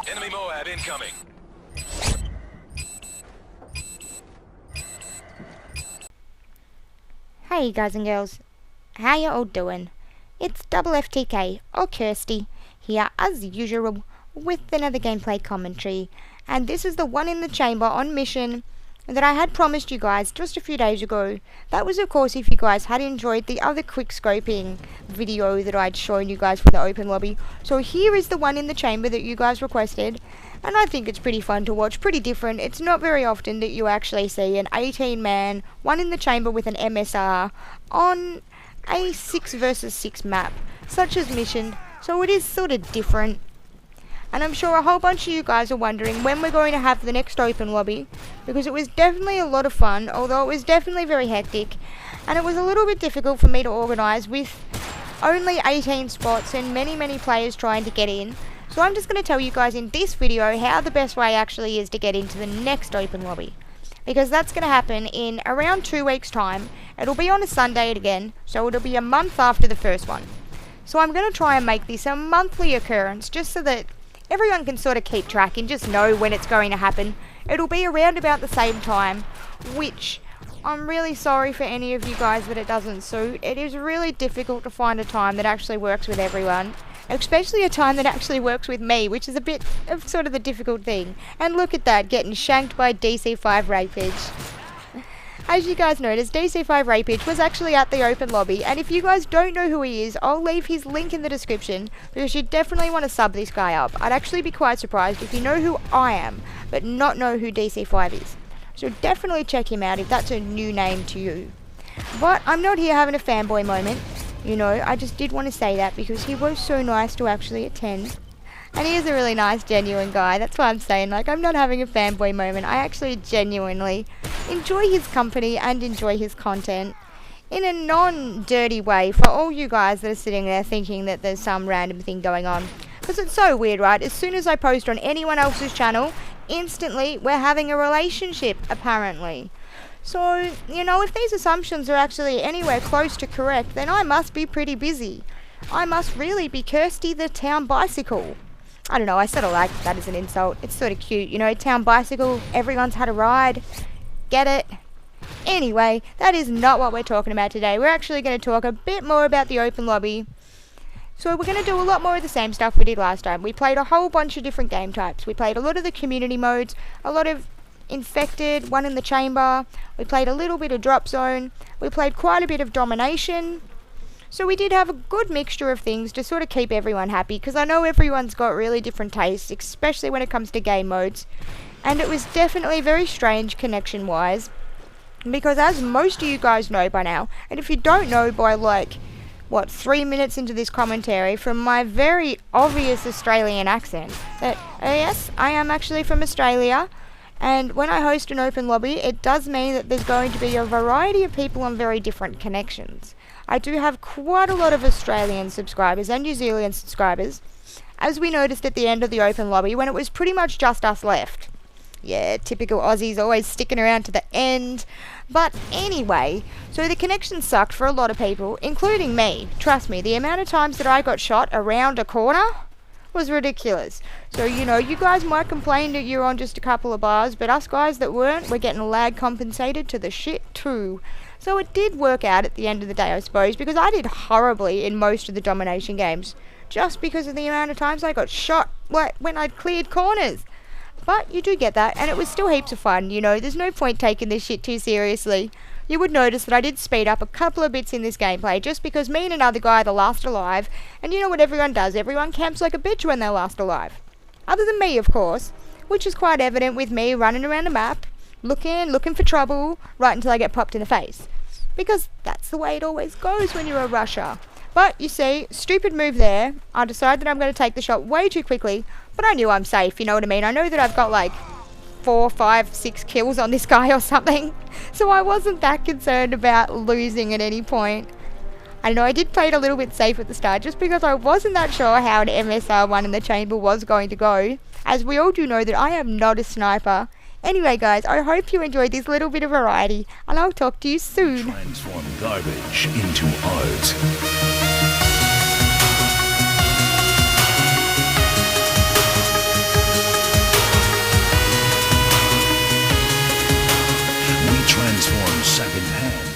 Enemy MOAB incoming. Hey guys and girls, how you all doing? It's Double FTK, or Kirsty, here as usual with another gameplay commentary, and this is the one in the chamber on mission that I had promised you guys just a few days ago. That was of course if you guys had enjoyed the other quick scoping video that I'd shown you guys for the open lobby. So here is the one in the chamber that you guys requested, and I think it's pretty fun to watch, pretty different. It's not very often that you actually see an 18-man, one in the chamber with an MSR on a 6 versus 6 map, such as Mission, so it is sort of different. And I'm sure a whole bunch of you guys are wondering when we're going to have the next open lobby, because it was definitely a lot of fun, although it was definitely very hectic, and it was a little bit difficult for me to organise with only 18 spots and many players trying to get in. So I'm just going to tell you guys in this video how the best way actually is to get into the next open lobby, because that's going to happen in around 2 weeks time. It'll be on a Sunday again, so it'll be a month after the first one. So I'm going to try and make this a monthly occurrence, just so that everyone can sort of keep track and just know when it's going to happen. It'll be around about the same time, which I'm really sorry for any of you guys that it doesn't suit. It is really difficult to find a time that actually works with everyone, especially a time that actually works with me, which is a bit of sort of the difficult thing. And look at that, getting shanked by DC5 Rapage. As you guys noticed, DC5 Rapage was actually at the open lobby, and if you guys don't know who he is, I'll leave his link in the description, because you definitely want to sub this guy up. I'd actually be quite surprised if you know who I am, but not know who DC5 is. So definitely check him out if that's a new name to you. But I'm not here having a fanboy moment, you know, I just did want to say that because he was so nice to actually attend. And he is a really nice, genuine guy. That's why I'm saying, like, I'm not having a fanboy moment. I actually genuinely enjoy his company and enjoy his content in a non-dirty way for all you guys that are sitting there thinking that there's some random thing going on. Because it's so weird, right? As soon as I post on anyone else's channel, instantly we're having a relationship, apparently. So, you know, if these assumptions are actually anywhere close to correct, then I must be pretty busy. I must really be Kirsty the Town Bicycle. I don't know, I sort of like that as an insult. It's sort of cute, you know, Town Bicycle, everyone's had a ride. Get it? Anyway, that is not what we're talking about today. We're actually going to talk a bit more about the open lobby. So we're going to do a lot more of the same stuff we did last time. We played a whole bunch of different game types. We played a lot of the community modes, a lot of infected, one in the chamber. We played a little bit of drop zone. We played quite a bit of domination. So we did have a good mixture of things to sort of keep everyone happy, because I know everyone's got really different tastes, especially when it comes to game modes. And it was definitely very strange connection-wise, because as most of you guys know by now, and if you don't know by like, what, 3 minutes into this commentary, from my very obvious Australian accent, that yes, I am actually from Australia, and when I host an open lobby, it does mean that there's going to be a variety of people on very different connections. I do have quite a lot of Australian subscribers and New Zealand subscribers, as we noticed at the end of the open lobby when it was pretty much just us left. Yeah, typical Aussies always sticking around to the end. But anyway, so the connection sucked for a lot of people, including me. Trust me, the amount of times that I got shot around a corner was ridiculous. So, you know, you guys might complain that you're on just a couple of bars, but us guys that weren't, we're getting lag compensated to the shit too. So it did work out at the end of the day, I suppose, because I did horribly in most of the domination games, just because of the amount of times I got shot when I'd cleared corners. But you do get that, and it was still heaps of fun, you know, there's no point taking this shit too seriously. You would notice that I did speed up a couple of bits in this gameplay, just because me and another guy are the last alive, and you know what everyone does, everyone camps like a bitch when they're last alive. Other than me, of course, which is quite evident with me running around the map, looking for trouble, right until I get popped in the face. Because that's the way it always goes when you're a rusher. But, you see, stupid move there. I decided that I'm going to take the shot way too quickly, but I knew I'm safe, you know what I mean? I know that I've got like 4, 5, 6 kills on this guy or something, so I wasn't that concerned about losing at any point. I know I did play it a little bit safe at the start, just because I wasn't that sure how an MSR one in the chamber was going to go, as we all do know that I am not a sniper. Anyway guys, I hope you enjoyed this little bit of variety, and I'll talk to you soon. Transform garbage into art. transform secondhand